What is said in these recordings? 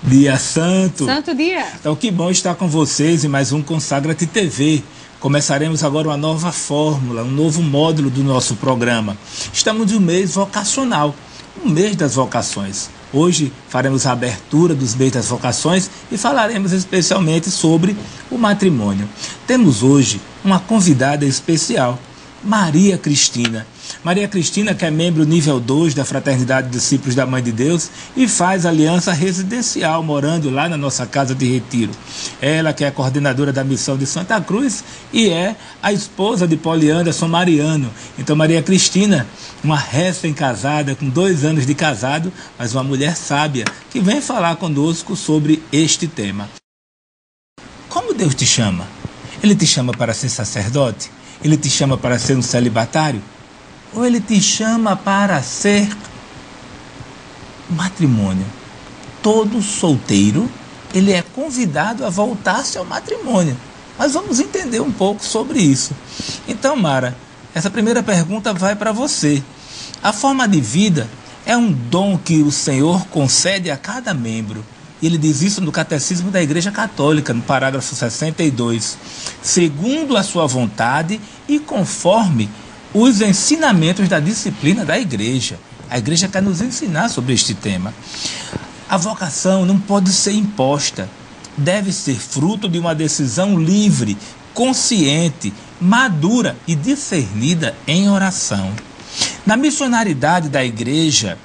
Dia santo. Santo dia. Então, que bom estar com vocês em mais um Consagra-te TV. Começaremos agora uma nova fórmula, um novo módulo do nosso programa. Estamos no mês vocacional, o mês das vocações. Hoje faremos a abertura dos mês das vocações e falaremos especialmente sobre o matrimônio. Temos hoje uma convidada especial, Maria Cristina. Maria Cristina, que é membro nível 2 da Fraternidade Discípulos da Mãe de Deus e faz aliança residencial, morando lá na nossa casa de retiro. Ela que é coordenadora da missão de Santa Cruz e é a esposa de Paulo Anderson Mariano. Então, Maria Cristina, uma recém-casada, com 2 anos de casado, mas uma mulher sábia, que vem falar conosco sobre este tema. Como Deus te chama? Ele te chama para ser sacerdote? Ele te chama para ser um celibatário? Ou ele te chama para ser matrimônio? Todo solteiro, ele é convidado a voltar-se ao matrimônio. Mas vamos entender um pouco sobre isso. Então, Mara, essa primeira pergunta vai para você. A forma de vida é um dom que o Senhor concede a cada membro. Ele diz isso no Catecismo da Igreja Católica, no parágrafo 62. Segundo a sua vontade e conforme os ensinamentos da disciplina da Igreja. A Igreja quer nos ensinar sobre este tema. A vocação não pode ser imposta. Deve ser fruto de uma decisão livre, consciente, madura e discernida em oração. Na missionaridade da Igreja,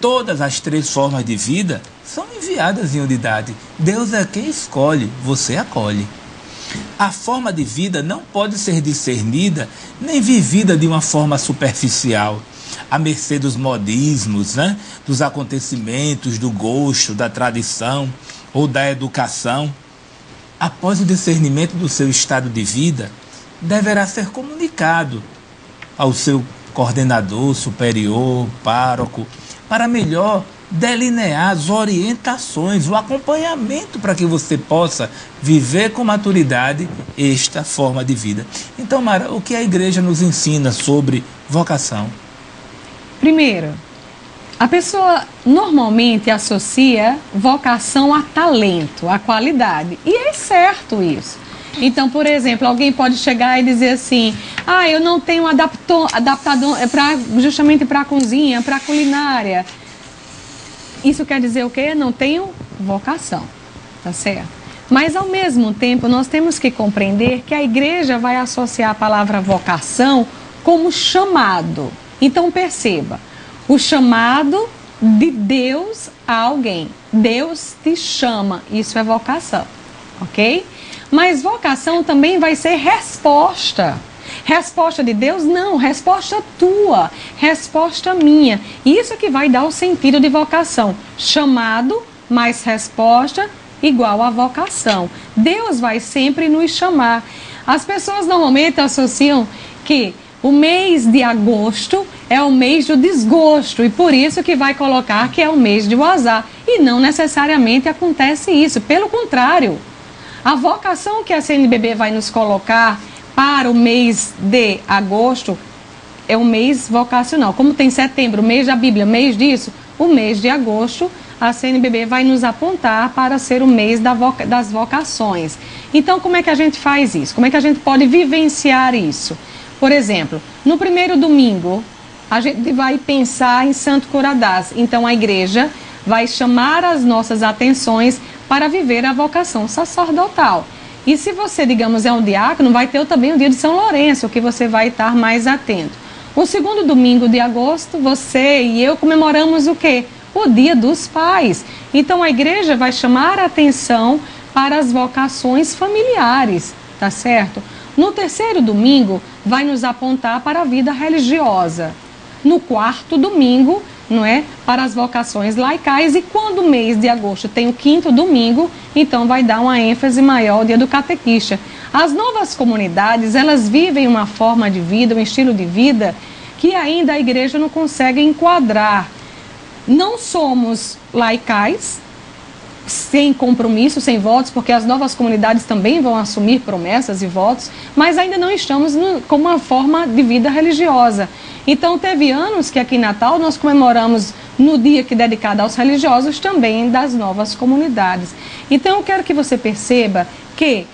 todas as 3 formas de vida são enviadas em unidade. Deus é quem escolhe, você acolhe. A forma de vida não pode ser discernida nem vivida de uma forma superficial, à mercê dos modismos, dos acontecimentos, do gosto, da tradição ou da educação. Após o discernimento do seu estado de vida, deverá ser comunicado ao seu coordenador, superior, pároco, para melhor delinear as orientações, o acompanhamento para que você possa viver com maturidade esta forma de vida. Então, Mara, o que a igreja nos ensina sobre vocação? Primeiro, a pessoa normalmente associa vocação a talento, a qualidade. E é certo isso. Então, por exemplo, alguém pode chegar e dizer assim: eu não tenho adaptador justamente para a cozinha, para a culinária. Isso quer dizer o quê? Não tenho vocação, tá certo? Mas, ao mesmo tempo, nós temos que compreender que a igreja vai associar a palavra vocação como chamado. Então, perceba, o chamado de Deus a alguém. Deus te chama, isso é vocação, ok? Mas vocação também vai ser resposta. Resposta de Deus? Não, resposta tua, resposta minha. Isso que vai dar o sentido de vocação. Chamado mais resposta igual a vocação. Deus vai sempre nos chamar. As pessoas normalmente associam que o mês de agosto é o mês do desgosto e por isso que vai colocar que é o mês do azar. E não necessariamente acontece isso, pelo contrário. A vocação que a CNBB vai nos colocar para o mês de agosto é um mês vocacional. Como tem setembro, mês da Bíblia, mês disso, o mês de agosto, a CNBB vai nos apontar para ser o mês das vocações. Então, como é que a gente faz isso? Como é que a gente pode vivenciar isso? Por exemplo, no primeiro domingo, a gente vai pensar em Santo Curadás. Então, a igreja vai chamar as nossas atenções para viver a vocação sacerdotal. E se você, digamos, é um diácono, vai ter também o dia de São Lourenço, que você vai estar mais atento. O segundo domingo de agosto, você e eu comemoramos o quê? O Dia dos Pais. Então, a igreja vai chamar a atenção para as vocações familiares, tá certo? No terceiro domingo, vai nos apontar para a vida religiosa. No quarto domingo, não é? Para as vocações laicais. E quando o mês de agosto tem o quinto domingo, então vai dar uma ênfase maior ao dia do catequista. As novas comunidades, elas vivem uma forma de vida, um estilo de vida que ainda a igreja não consegue enquadrar. Não somos laicais, sem compromisso, sem votos, porque as novas comunidades também vão assumir promessas e votos, mas ainda não estamos com uma forma de vida religiosa. Então, teve anos que aqui em Natal nós comemoramos no dia que é dedicado aos religiosos também das novas comunidades. Então, eu quero que você perceba que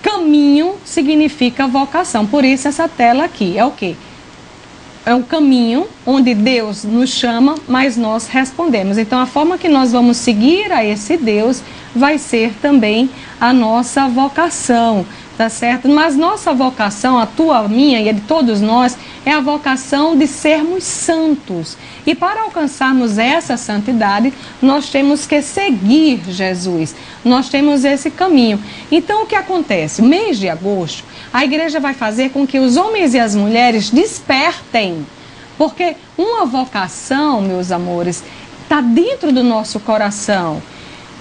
caminho significa vocação. Por isso, essa tela aqui é o quê? É um caminho onde Deus nos chama, mas nós respondemos. Então, a forma que nós vamos seguir a esse Deus vai ser também a nossa vocação, tá certo? Mas nossa vocação, a tua, a minha e a de todos nós, é a vocação de sermos santos. E para alcançarmos essa santidade, nós temos que seguir Jesus. Nós temos esse caminho. Então, o que acontece? O mês de agosto, a igreja vai fazer com que os homens e as mulheres despertem. Porque uma vocação, meus amores, está dentro do nosso coração.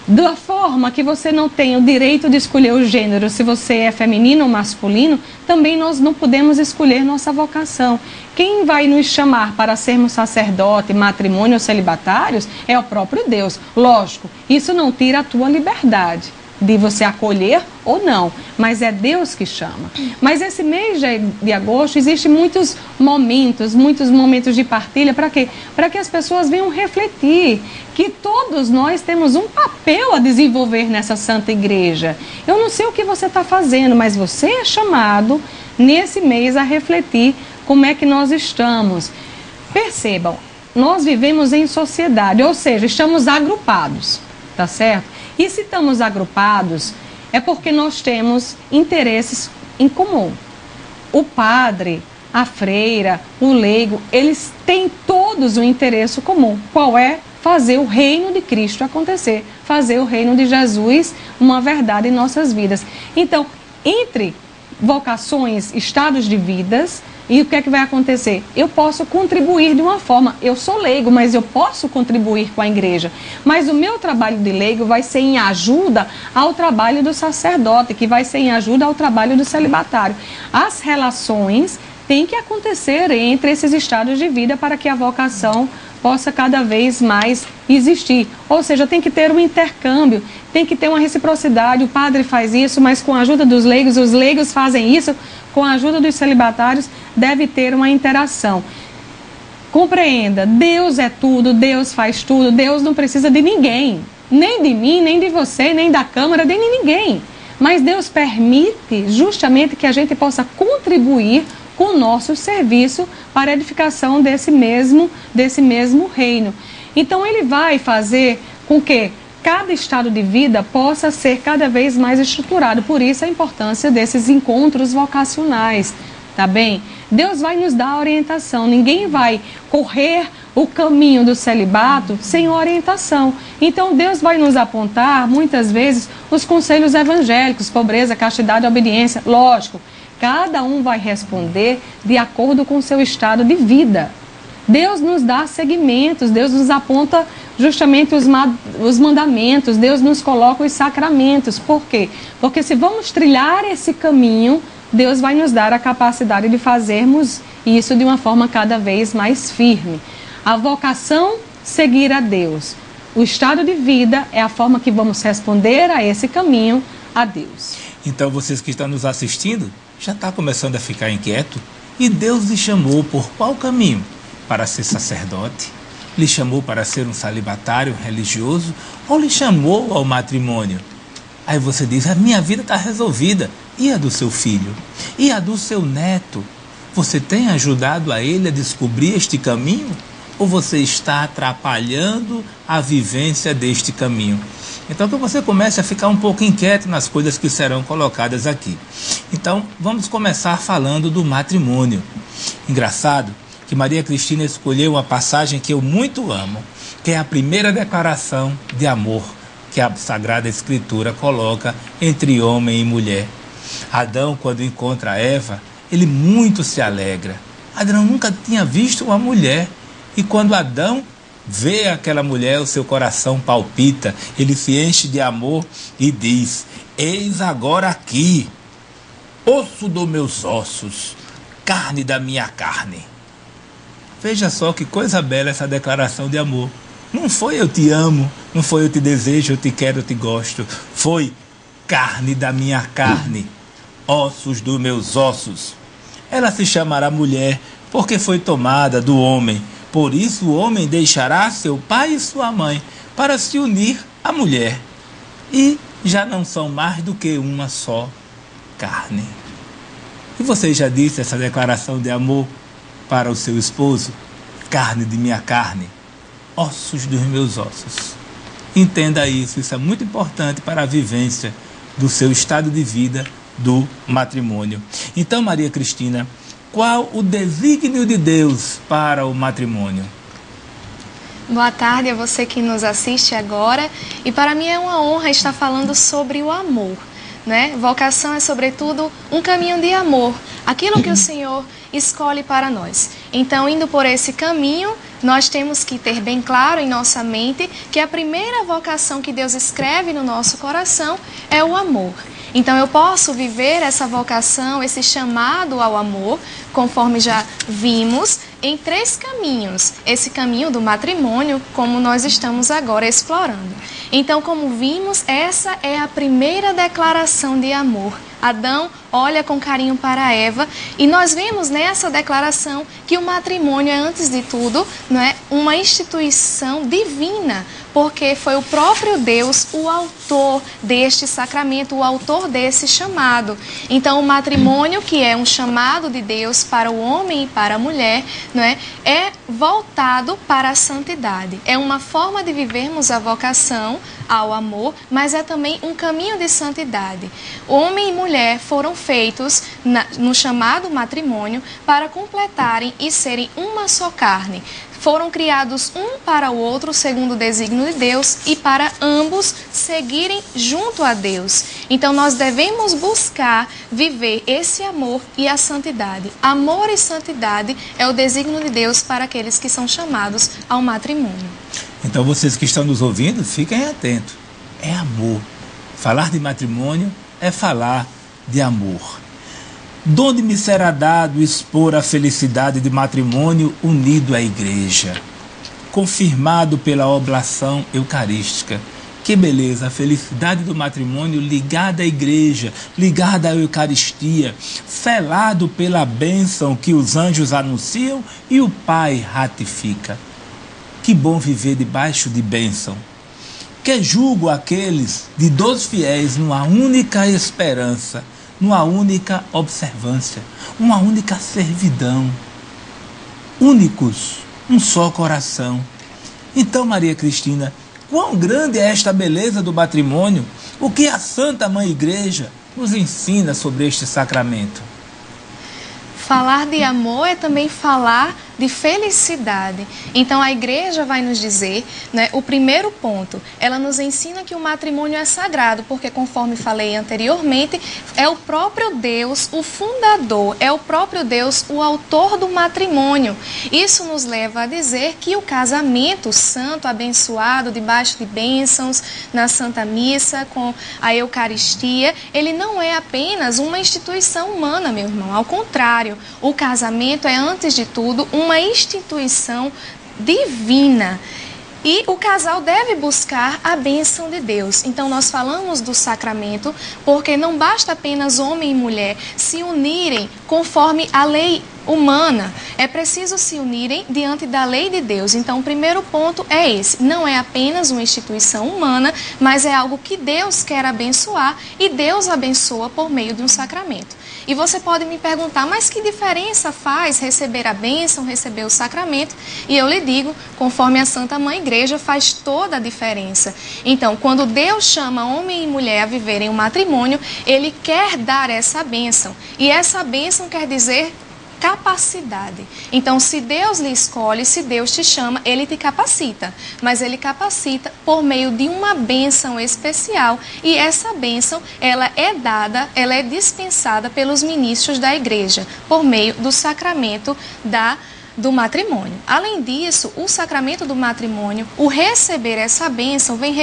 Da forma que você não tem o direito de escolher o gênero, se você é feminino ou masculino, também nós não podemos escolher nossa vocação. Quem vai nos chamar para sermos sacerdote, matrimônio ou celibatários é o próprio Deus. Lógico, isso não tira a tua liberdade de você acolher ou não, mas é Deus que chama. Mas esse mês de agosto existe muitos momentos de partilha. Para quê? Para que as pessoas venham refletir que todos nós temos um papel a desenvolver nessa santa igreja. Eu não sei o que você está fazendo, mas você é chamado nesse mês a refletir como é que nós estamos. Percebam, nós vivemos em sociedade, ou seja, estamos agrupados, tá certo? E se estamos agrupados, é porque nós temos interesses em comum. O padre, a freira, o leigo, eles têm todos um interesse comum. Qual é? Fazer o reino de Cristo acontecer. Fazer o reino de Jesus uma verdade em nossas vidas. Então, entre vocações, estados de vidas, e o que é que vai acontecer? Eu posso contribuir de uma forma. Eu sou leigo, mas eu posso contribuir com a igreja. Mas o meu trabalho de leigo vai ser em ajuda ao trabalho do sacerdote, que vai ser em ajuda ao trabalho do celibatário. As relações têm que acontecer entre esses estados de vida para que a vocação possa cada vez mais existir. Ou seja, tem que ter um intercâmbio, tem que ter uma reciprocidade. O padre faz isso, mas com a ajuda dos leigos, os leigos fazem isso, com a ajuda dos celibatários, deve ter uma interação. Compreenda, Deus é tudo, Deus faz tudo, Deus não precisa de ninguém, nem de mim, nem de você, nem da Câmara, nem de ninguém. Mas Deus permite justamente que a gente possa contribuir com o nosso serviço para a edificação desse mesmo reino. Então ele vai fazer com que cada estado de vida possa ser cada vez mais estruturado. Por isso a importância desses encontros vocacionais, tá bem? Deus vai nos dar orientação. Ninguém vai correr o caminho do celibato sem orientação. Então Deus vai nos apontar, muitas vezes, os conselhos evangélicos, pobreza, castidade, obediência. Lógico, cada um vai responder de acordo com o seu estado de vida. Deus nos dá segmentos, Deus nos aponta justamente os mandamentos, Deus nos coloca os sacramentos. Por quê? Porque se vamos trilhar esse caminho, Deus vai nos dar a capacidade de fazermos isso de uma forma cada vez mais firme. A vocação, seguir a Deus. O estado de vida é a forma que vamos responder a esse caminho a Deus. Então, vocês que estão nos assistindo, já está começando a ficar inquieto? E Deus lhe chamou por qual caminho? Para ser sacerdote? Lhe chamou para ser um celibatário religioso? Ou lhe chamou ao matrimônio? Aí você diz, a minha vida está resolvida. E a do seu filho? E a do seu neto? Você tem ajudado a ele a descobrir este caminho? Ou você está atrapalhando a vivência deste caminho? Então que você comece a ficar um pouco inquieto nas coisas que serão colocadas aqui. Então vamos começar falando do matrimônio. Engraçado que Maria Cristina escolheu uma passagem que eu muito amo, que é a primeira declaração de amor que a Sagrada Escritura coloca entre homem e mulher. Adão, quando encontra Eva, ele muito se alegra. Adão nunca tinha visto uma mulher. E quando Adão vê aquela mulher, o seu coração palpita, ele se enche de amor e diz, eis agora aqui, osso dos meus ossos, carne da minha carne. Veja só que coisa bela essa declaração de amor. Não foi eu te amo, não foi eu te desejo, eu te quero, eu te gosto. Foi carne da minha carne, ossos dos meus ossos. Ela se chamará mulher porque foi tomada do homem. Por isso o homem deixará seu pai e sua mãe para se unir à mulher, e já não são mais do que uma só carne. E você já disse essa declaração de amor para o seu esposo? Carne de minha carne, ossos dos meus ossos. Entenda isso, isso é muito importante para a vivência do seu estado de vida do matrimônio. Então, Maria Cristina, qual o desígnio de Deus para o matrimônio? Boa tarde a você que nos assiste agora, e para mim é uma honra estar falando sobre o amor, né? Vocação é sobretudo um caminho de amor, aquilo que o Senhor escolhe para nós. Então, indo por esse caminho, nós temos que ter bem claro em nossa mente que a primeira vocação que Deus escreve no nosso coração é o amor. Então eu posso viver essa vocação, esse chamado ao amor, conforme já vimos, em 3 caminhos. Esse caminho do matrimônio, como nós estamos agora explorando. Então, como vimos, essa é a primeira declaração de amor. Adão olha com carinho para Eva, e nós vemos nessa declaração que o matrimônio é, antes de tudo, não é, uma instituição divina, porque foi o próprio Deus o autor deste sacramento, o autor desse chamado. Então, o matrimônio, que é um chamado de Deus para o homem e para a mulher, não é voltado para a santidade. É uma forma de vivermos a vocação ao amor, mas é também um caminho de santidade. Homem e mulher foram feitos no chamado matrimônio para completarem e serem uma só carne. Foram criados um para o outro segundo o desígnio de Deus e para ambos seguirem junto a Deus. Então nós devemos buscar viver esse amor e a santidade. Amor e santidade é o desígnio de Deus para aqueles que são chamados ao matrimônio. Então vocês que estão nos ouvindo, fiquem atentos. É amor. Falar de matrimônio é falar de amor. Donde me será dado expor a felicidade de matrimônio unido à igreja, confirmado pela oblação eucarística. Que beleza, a felicidade do matrimônio ligada à igreja, ligada à Eucaristia, selado pela bênção que os anjos anunciam e o Pai ratifica. Que bom viver debaixo de bênção. Que julgo aqueles de 12 fiéis numa única esperança, numa única observância, uma única servidão. Únicos, um só coração. Então, Maria Cristina, quão grande é esta beleza do matrimônio? O que a Santa Mãe Igreja nos ensina sobre este sacramento? Falar de amor é também falar de felicidade. Então a igreja vai nos dizer, né, o primeiro ponto, ela nos ensina que o matrimônio é sagrado, porque conforme falei anteriormente, é o próprio Deus o fundador, é o próprio Deus o autor do matrimônio. Isso nos leva a dizer que o casamento santo, abençoado, debaixo de bênçãos, na Santa Missa, com a Eucaristia, ele não é apenas uma instituição humana, meu irmão, ao contrário, o casamento é, antes de tudo, uma instituição divina. E o casal deve buscar a bênção de Deus. Então nós falamos do sacramento porque não basta apenas homem e mulher se unirem conforme a lei humana. É preciso se unirem diante da lei de Deus. Então o primeiro ponto é esse. Não é apenas uma instituição humana, mas é algo que Deus quer abençoar e Deus abençoa por meio de um sacramento. E você pode me perguntar, mas que diferença faz receber a bênção, receber o sacramento? E eu lhe digo, conforme a Santa Mãe Igreja, faz toda a diferença. Então, quando Deus chama homem e mulher a viverem um matrimônio, Ele quer dar essa bênção. E essa bênção quer dizer capacidade. Então, se Deus lhe escolhe, se Deus te chama, Ele te capacita. Mas Ele capacita por meio de uma bênção especial. E essa bênção, ela é dada, ela é dispensada pelos ministros da igreja, por meio do sacramento do matrimônio. Além disso, o sacramento do matrimônio, o receber essa bênção, vem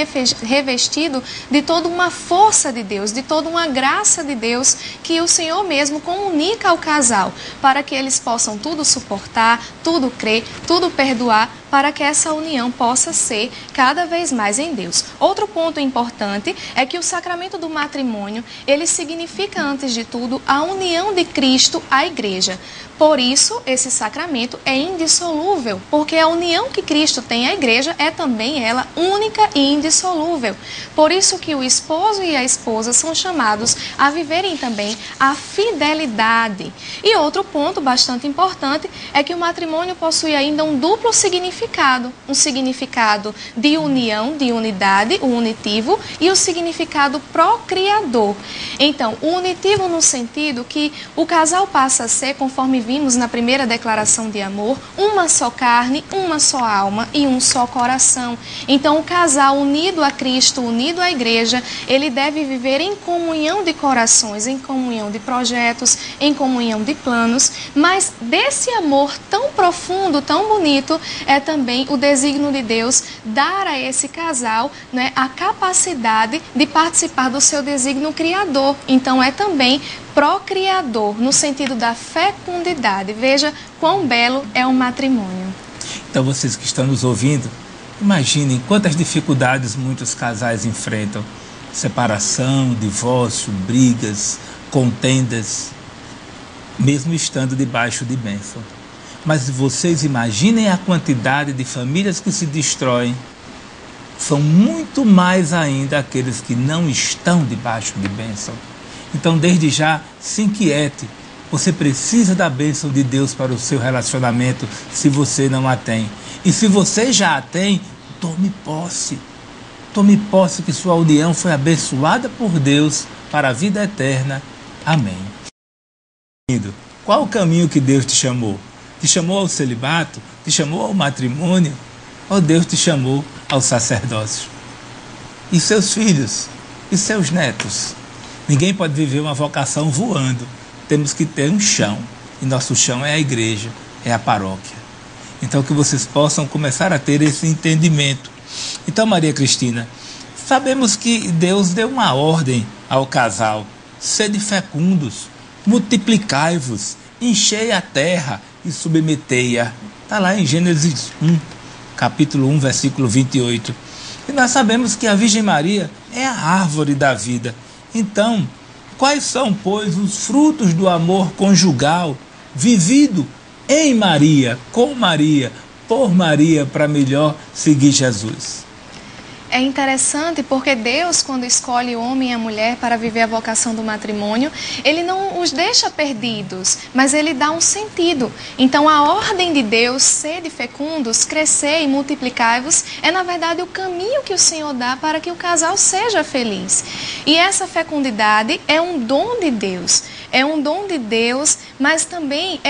revestido de toda uma força de Deus, de toda uma graça de Deus que o Senhor mesmo comunica ao casal, para que eles possam tudo suportar, tudo crer, tudo perdoar, para que essa união possa ser cada vez mais em Deus. Outro ponto importante é que o sacramento do matrimônio, ele significa, antes de tudo, a união de Cristo à igreja. Por isso, esse sacramento é indissolúvel, porque a união que Cristo tem à igreja é também ela única e indissolúvel. Por isso que o esposo e a esposa são chamados a viverem também a fidelidade. E outro ponto bastante importante é que o matrimônio possui ainda um duplo significado. Um significado de união, de unidade, o unitivo, e o significado procriador. Então, o unitivo no sentido que o casal passa a ser, conforme vimos na primeira declaração de amor, uma só carne, uma só alma e um só coração. Então, o casal unido a Cristo, unido à igreja, ele deve viver em comunhão de corações, em comunhão de projetos, em comunhão de planos, mas desse amor tão profundo, tão bonito, é também o desígnio de Deus dar a esse casal, né, a capacidade de participar do seu desígnio criador. Então, é também procriador, no sentido da fecundidade. Veja quão belo é o matrimônio. Então, vocês que estão nos ouvindo, imaginem quantas dificuldades muitos casais enfrentam. Separação, divórcio, brigas, contendas, mesmo estando debaixo de bênção. Mas vocês imaginem a quantidade de famílias que se destroem. São muito mais ainda aqueles que não estão debaixo de bênção. Então, desde já, se inquiete. Você precisa da bênção de Deus para o seu relacionamento, se você não a tem. E se você já a tem, tome posse. Tome posse que sua união foi abençoada por Deus para a vida eterna. Amém. Qual o caminho que Deus te chamou? Te chamou ao celibato? Te chamou ao matrimônio? Ou Deus te chamou ao sacerdócio? E seus filhos? E seus netos? Ninguém pode viver uma vocação voando. Temos que ter um chão. E nosso chão é a igreja, é a paróquia. Então, que vocês possam começar a ter esse entendimento. Então, Maria Cristina, sabemos que Deus deu uma ordem ao casal. Sede fecundos, multiplicai-vos, enchei a terra e submetei-a. Está lá em Gênesis 1, capítulo 1, versículo 28. E nós sabemos que a Virgem Maria é a árvore da vida. Então, quais são, pois, os frutos do amor conjugal vivido em Maria, com Maria, por Maria, para melhor seguir Jesus? É interessante porque Deus, quando escolhe o homem e a mulher para viver a vocação do matrimônio, Ele não os deixa perdidos, mas Ele dá um sentido. Então, a ordem de Deus, sede fecundos, crescer e multiplicai-vos, é na verdade o caminho que o Senhor dá para que o casal seja feliz. E essa fecundidade é um dom de Deus. É um dom de Deus, mas também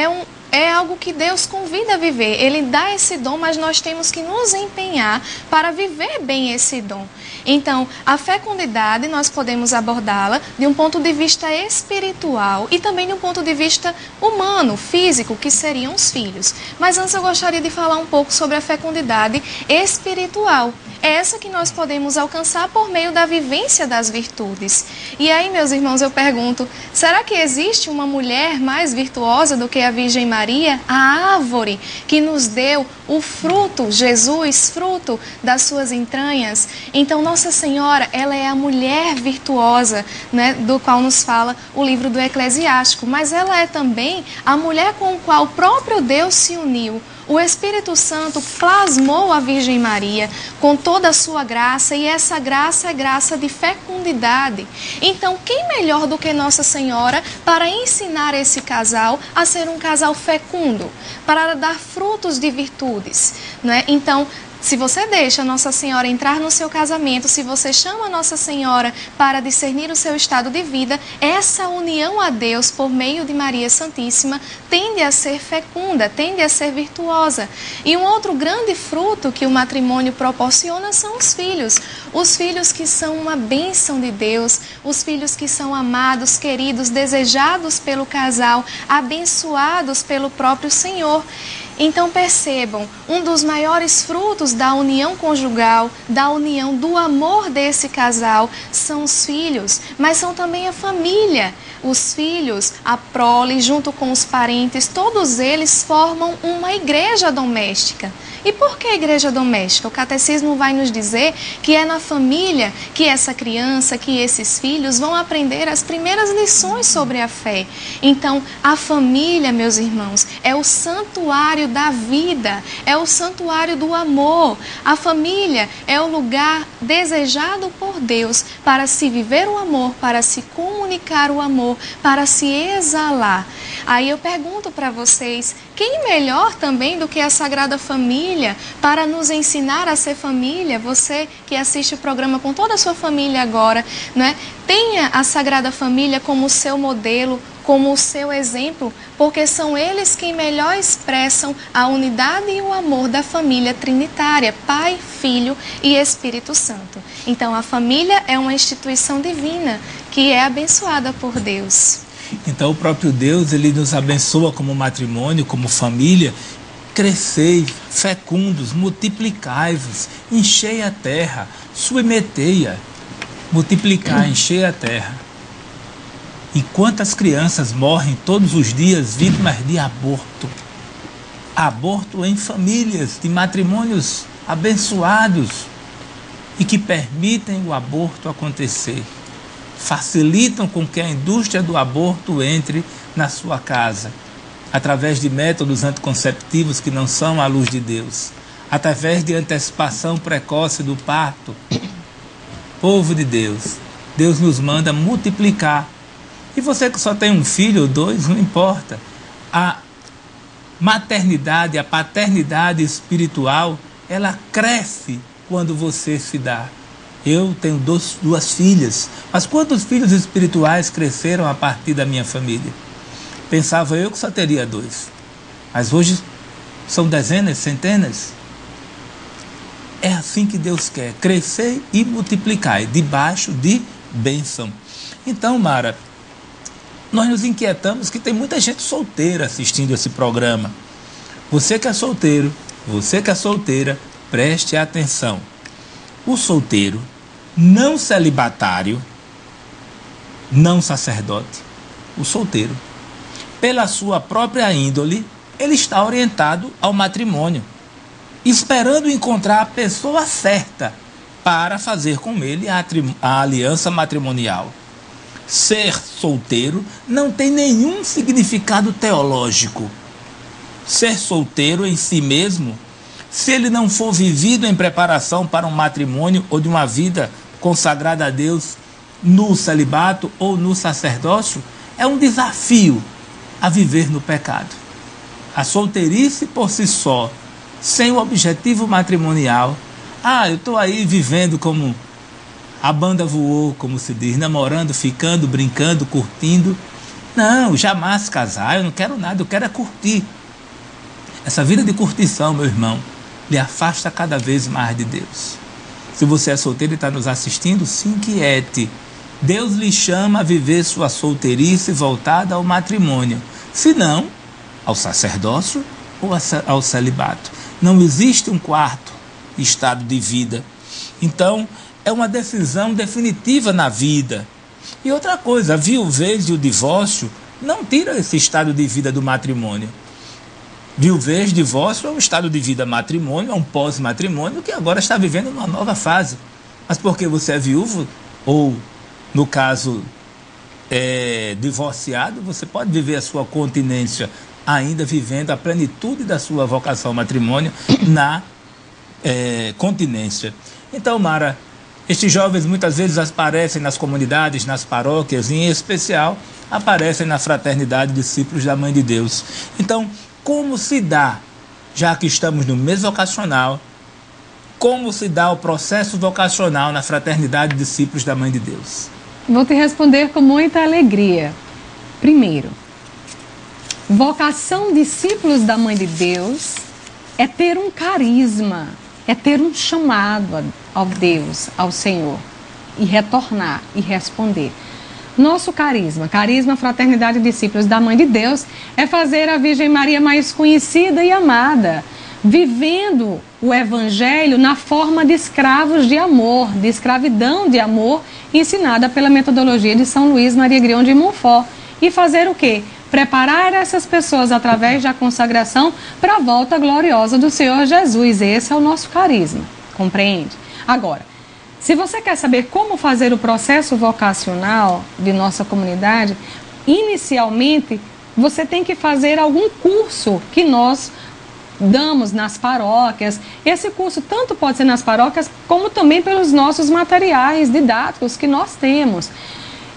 é algo que Deus convida a viver. Ele dá esse dom, mas nós temos que nos empenhar para viver bem esse dom. Então, a fecundidade nós podemos abordá-la de um ponto de vista espiritual e também de um ponto de vista humano, físico, que seriam os filhos. Mas antes eu gostaria de falar um pouco sobre a fecundidade espiritual. É essa que nós podemos alcançar por meio da vivência das virtudes. E aí, meus irmãos, eu pergunto, será que existe uma mulher mais virtuosa do que a Virgem Maria, a árvore que nos deu o fruto, Jesus, fruto das suas entranhas? Então, Nossa Senhora, ela é a mulher virtuosa, né, do qual nos fala o livro do Eclesiástico, mas ela é também a mulher com a qual o próprio Deus se uniu. O Espírito Santo plasmou a Virgem Maria com toda a sua graça, e essa graça é graça de fecundidade. Então, quem melhor do que Nossa Senhora para ensinar esse casal a ser um casal fecundo, para dar frutos de virtudes, né? Então, se você deixa Nossa Senhora entrar no seu casamento, se você chama Nossa Senhora para discernir o seu estado de vida, essa união a Deus por meio de Maria Santíssima tende a ser fecunda, tende a ser virtuosa. E um outro grande fruto que o matrimônio proporciona são os filhos que são uma bênção de Deus, os filhos que são amados, queridos, desejados pelo casal, abençoados pelo próprio Senhor. Então percebam, um dos maiores frutos da união conjugal, da união do amor desse casal, são os filhos, mas são também a família. Os filhos, a prole, junto com os parentes, todos eles formam uma igreja doméstica. E por que igreja doméstica? O catecismo vai nos dizer que é na família que essa criança, que esses filhos vão aprender as primeiras lições sobre a fé. Então, a família, meus irmãos, é o santuário da vida, é o santuário do amor. A família é o lugar desejado por Deus para se viver o amor, para se comunicar o amor, para se exalar. Aí eu pergunto para vocês, quem melhor também do que a Sagrada Família para nos ensinar a ser família? Você que assiste o programa com toda a sua família agora, né? Tenha a Sagrada Família como seu modelo, como o seu exemplo, porque são eles quem melhor expressam a unidade e o amor da família trinitária, Pai, Filho e Espírito Santo. Então a família é uma instituição divina que é abençoada por Deus. Então o próprio Deus, ele nos abençoa como matrimônio, como família. Crescei, fecundos, multiplicai-vos, enchei a terra, submetei-a. Multiplicar, encher a terra. E quantas crianças morrem todos os dias vítimas de aborto? Aborto em famílias, de matrimônios abençoados e que permitem o aborto acontecer. Facilitam com que a indústria do aborto entre na sua casa, através de métodos anticonceptivos que não são à luz de Deus, através de antecipação precoce do parto. Povo de Deus, Deus nos manda multiplicar. E você que só tem um filho ou dois, não importa. A maternidade, a paternidade espiritual, ela cresce quando você se dá. Eu tenho duas filhas, mas quantos filhos espirituais cresceram a partir da minha família? Pensava eu que só teria 2, mas hoje são dezenas, centenas. É assim que Deus quer, crescer e multiplicar, debaixo de bênção. Então, Mara, nós nos inquietamos que tem muita gente solteira assistindo esse programa. Você que é solteiro, você que é solteira, preste atenção. O solteiro, não celibatário, não sacerdote, o solteiro, pela sua própria índole, ele está orientado ao matrimônio, esperando encontrar a pessoa certa para fazer com ele a aliança matrimonial. Ser solteiro não tem nenhum significado teológico. Ser solteiro em si mesmo, se ele não for vivido em preparação para um matrimônio ou de uma vida consagrada a Deus no celibato ou no sacerdócio, é um desafio a viver no pecado. A solteirice por si só, sem o objetivo matrimonial, eu estou aí vivendo como a banda voou, como se diz, namorando, ficando, brincando, curtindo. Não, jamais casar, eu não quero nada, eu quero é curtir. Essa vida de curtição, meu irmão, lhe afasta cada vez mais de Deus. Se você é solteiro e está nos assistindo, se inquiete. Deus lhe chama a viver sua solteirice voltada ao matrimônio, se não ao sacerdócio ou ao celibato. Não existe um quarto estado de vida. Então, é uma decisão definitiva na vida. E outra coisa, a viuvez e o divórcio não tiram esse estado de vida do matrimônio. Viuvez, divórcio é um estado de vida matrimônio, é um pós-matrimônio que agora está vivendo uma nova fase. Mas porque você é viúvo, ou no caso divorciado, você pode viver a sua continência ainda vivendo a plenitude da sua vocação matrimônio na continência. Então, Mara, estes jovens muitas vezes aparecem nas comunidades, nas paróquias, e em especial aparecem na fraternidade Discípulos da Mãe de Deus. Então, como se dá, já que estamos no mês vocacional, como se dá o processo vocacional na fraternidade Discípulos da Mãe de Deus? Vou te responder com muita alegria. Primeiro, vocação Discípulos da Mãe de Deus é ter um carisma, é ter um chamado ao Deus, ao Senhor, e retornar e responder. Nosso carisma Fraternidade e Discípulos da Mãe de Deus, é fazer a Virgem Maria mais conhecida e amada, vivendo o Evangelho na forma de escravos de amor, de escravidão de amor, ensinada pela metodologia de São Luís Maria Grião de Montfort. E fazer o quê? Preparar essas pessoas através da consagração para a volta gloriosa do Senhor Jesus. Esse é o nosso carisma, compreende? Agora, se você quer saber como fazer o processo vocacional de nossa comunidade, inicialmente você tem que fazer algum curso que nós damos nas paróquias. Esse curso tanto pode ser nas paróquias como também pelos nossos materiais didáticos que nós temos.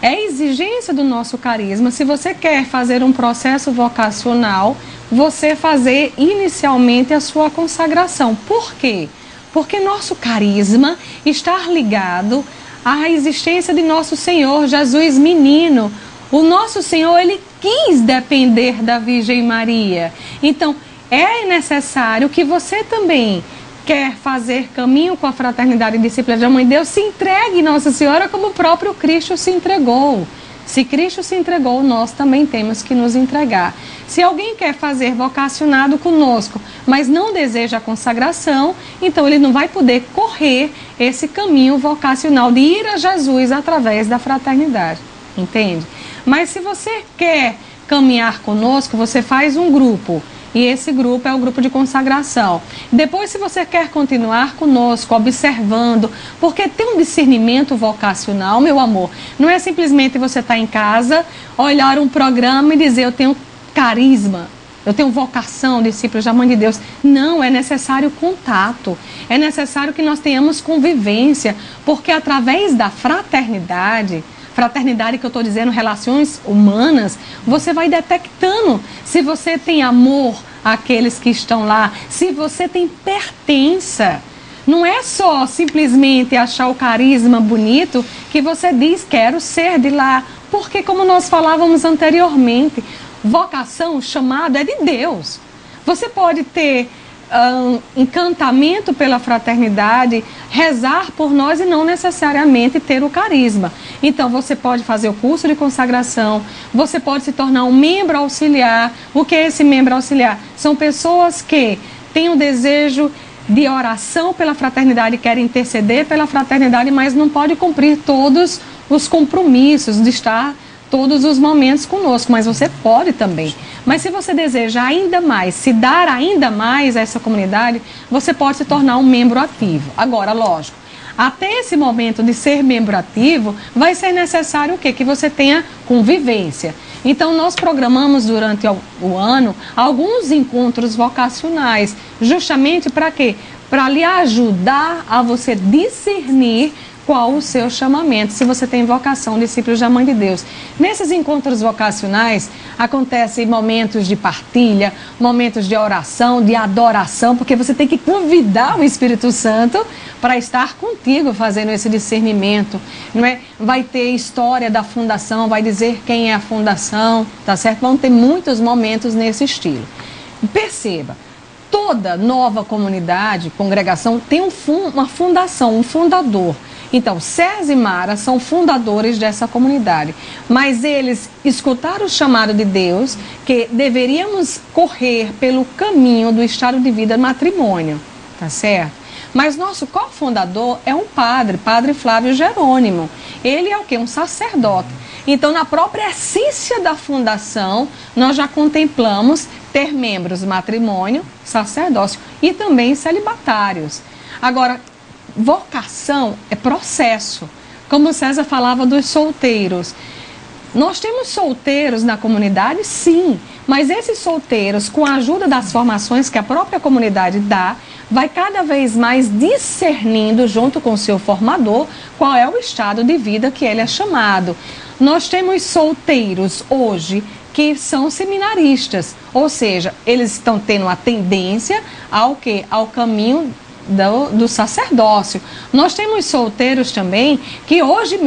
É exigência do nosso carisma, se você quer fazer um processo vocacional, você fazer inicialmente a sua consagração. Por quê? Porque nosso carisma está ligado à existência de nosso Senhor Jesus menino. O nosso Senhor, ele quis depender da Virgem Maria. Então, é necessário que você também quer fazer caminho com a Fraternidade Discípula da Mãe de Deus, se entregue Nossa Senhora como o próprio Cristo se entregou. Se Cristo se entregou, nós também temos que nos entregar. Se alguém quer fazer vocacionado conosco, mas não deseja a consagração, então ele não vai poder correr esse caminho vocacional de ir a Jesus através da fraternidade, entende? Mas se você quer caminhar conosco, você faz um grupo. E esse grupo é o grupo de consagração. Depois, se você quer continuar conosco, observando, porque tem um discernimento vocacional, meu amor, não é simplesmente você estar em casa, olhar um programa e dizer, eu tenho carisma, eu tenho vocação, discípulos da Mãe de Deus. Não, é necessário contato, é necessário que nós tenhamos convivência, porque através da fraternidade que eu estou dizendo, relações humanas, você vai detectando se você tem amor àqueles que estão lá, se você tem pertença. Não é só simplesmente achar o carisma bonito que você diz, quero ser de lá. Porque, como nós falávamos anteriormente, vocação, chamado é de Deus. Você pode ter encantamento pela fraternidade, rezar por nós e não necessariamente ter o carisma. Então você pode fazer o curso de consagração, você pode se tornar um membro auxiliar. O que é esse membro auxiliar? São pessoas que têm o desejo de oração pela fraternidade, querem interceder pela fraternidade, mas não pode cumprir todos os compromissos de estar todos os momentos conosco, mas você pode também. Mas se você deseja ainda mais, se dar ainda mais a essa comunidade, você pode se tornar um membro ativo. Agora, lógico, até esse momento de ser membro ativo, vai ser necessário o quê? Que você tenha convivência. Então, nós programamos durante o ano alguns encontros vocacionais, justamente para quê? Para lhe ajudar a você discernir qual o seu chamamento, se você tem vocação, discípulos da Mãe de Deus. Nesses encontros vocacionais, acontecem momentos de partilha, momentos de oração, de adoração, porque você tem que convidar o Espírito Santo para estar contigo fazendo esse discernimento, não é? Vai ter história da fundação, vai dizer quem é a fundação, tá certo? Vão ter muitos momentos nesse estilo. Perceba, toda nova comunidade, congregação, tem uma fundação, um fundador. Então, César e Mara são fundadores dessa comunidade, mas eles escutaram o chamado de Deus que deveríamos correr pelo caminho do estado de vida matrimônio, tá certo? Mas nosso cofundador é um padre, Padre Flávio Jerônimo. Ele é o quê? Um sacerdote. Então, na própria essência da fundação, nós já contemplamos ter membros matrimônio, sacerdócio e também celibatários. Agora, vocação é processo. Como César falava dos solteiros. Nós temos solteiros na comunidade, sim, mas esses solteiros, com a ajuda das formações que a própria comunidade dá, vai cada vez mais discernindo, junto com o seu formador, qual é o estado de vida que ele é chamado. Nós temos solteiros hoje que são seminaristas, ou seja, eles estão tendo a tendência ao quê? Ao caminho do sacerdócio. Nós temos solteiros também que hoje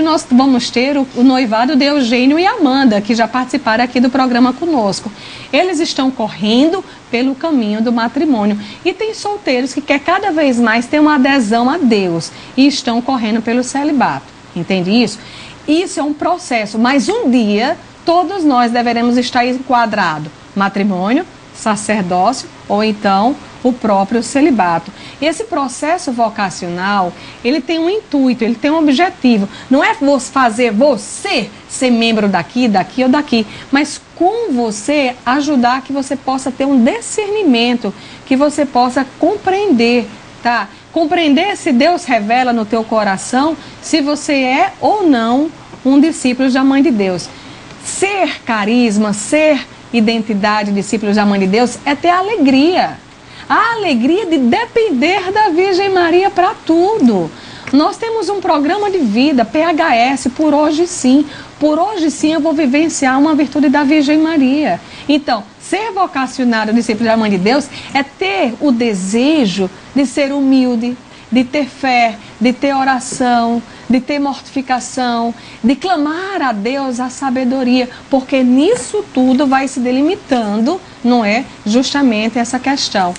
nós vamos ter o noivado de Eugênio e Amanda, que já participaram aqui do programa conosco. Eles estão correndo pelo caminho do matrimônio. E tem solteiros que quer cada vez mais ter uma adesão a Deus e estão correndo pelo celibato. Entende isso? isso é um processo, mas um dia todos nós deveremos estar enquadrados: matrimônio, sacerdócio ou então o próprio celibato. E esse processo vocacional, ele tem um intuito, ele tem um objetivo. Não é fazer você ser membro daqui ou daqui, mas com você ajudar que você possa ter um discernimento, que você possa compreender, tá? Compreender se Deus revela no teu coração se você é ou não um discípulo da Mãe de Deus. Ser carisma, ser identidade, discípulos da Mãe de Deus, é ter alegria. A alegria de depender da Virgem Maria para tudo. Nós temos um programa de vida, PHS, por hoje sim. Por hoje sim eu vou vivenciar uma virtude da Virgem Maria. Então, ser vocacionado discípulo da Mãe de Deus é ter o desejo de ser humilde, de ter fé, de ter oração, de ter mortificação, de clamar a Deus a sabedoria, porque nisso tudo vai se delimitando, não é? Justamente essa questão.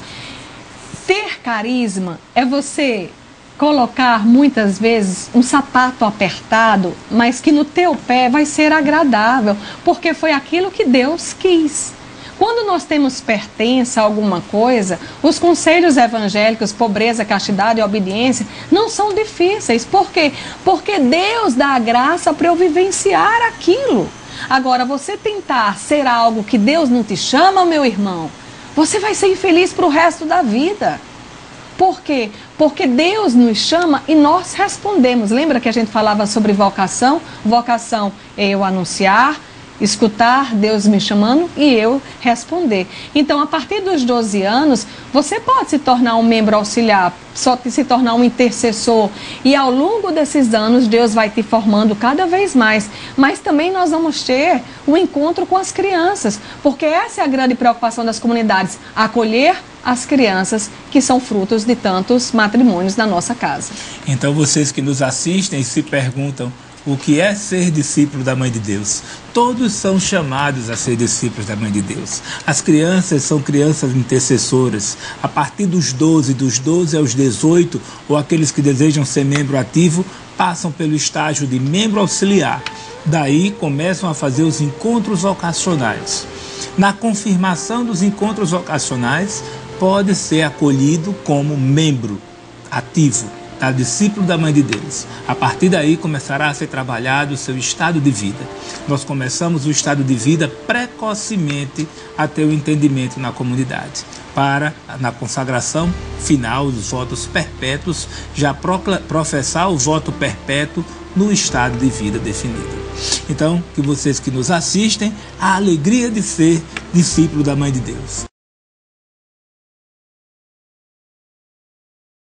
Ter carisma é você colocar muitas vezes um sapato apertado, mas que no teu pé vai ser agradável, porque foi aquilo que Deus quis. Quando nós temos pertença a alguma coisa, os conselhos evangélicos, pobreza, castidade e obediência, não são difíceis. Por quê? Porque Deus dá a graça para eu vivenciar aquilo. Agora, você tentar ser algo que Deus não te chama, meu irmão, você vai ser infeliz para o resto da vida. Por quê? Porque Deus nos chama e nós respondemos. Lembra que a gente falava sobre vocação? Vocação é eu anunciar, escutar Deus me chamando e eu responder. Então, a partir dos 12 anos, você pode se tornar um membro auxiliar, só se tornar um intercessor. E ao longo desses anos, Deus vai te formando cada vez mais. Mas também nós vamos ter um encontro com as crianças, porque essa é a grande preocupação das comunidades, acolher as crianças que são frutos de tantos matrimônios na nossa casa. Então, vocês que nos assistem e se perguntam: o que é ser discípulo da Mãe de Deus? Todos são chamados a ser discípulos da Mãe de Deus. As crianças são crianças intercessoras. A partir dos 12 aos 18, ou aqueles que desejam ser membro ativo, passam pelo estágio de membro auxiliar. Daí começam a fazer os encontros vocacionais. Na confirmação dos encontros vocacionais, pode ser acolhido como membro ativo, discípulo da Mãe de Deus. A partir daí começará a ser trabalhado o seu estado de vida. Nós começamos o estado de vida precocemente a ter o entendimento na comunidade, para, na consagração final dos votos perpétuos, já professar o voto perpétuo no estado de vida definido. Então, que vocês que nos assistem, a alegria de ser discípulo da Mãe de Deus.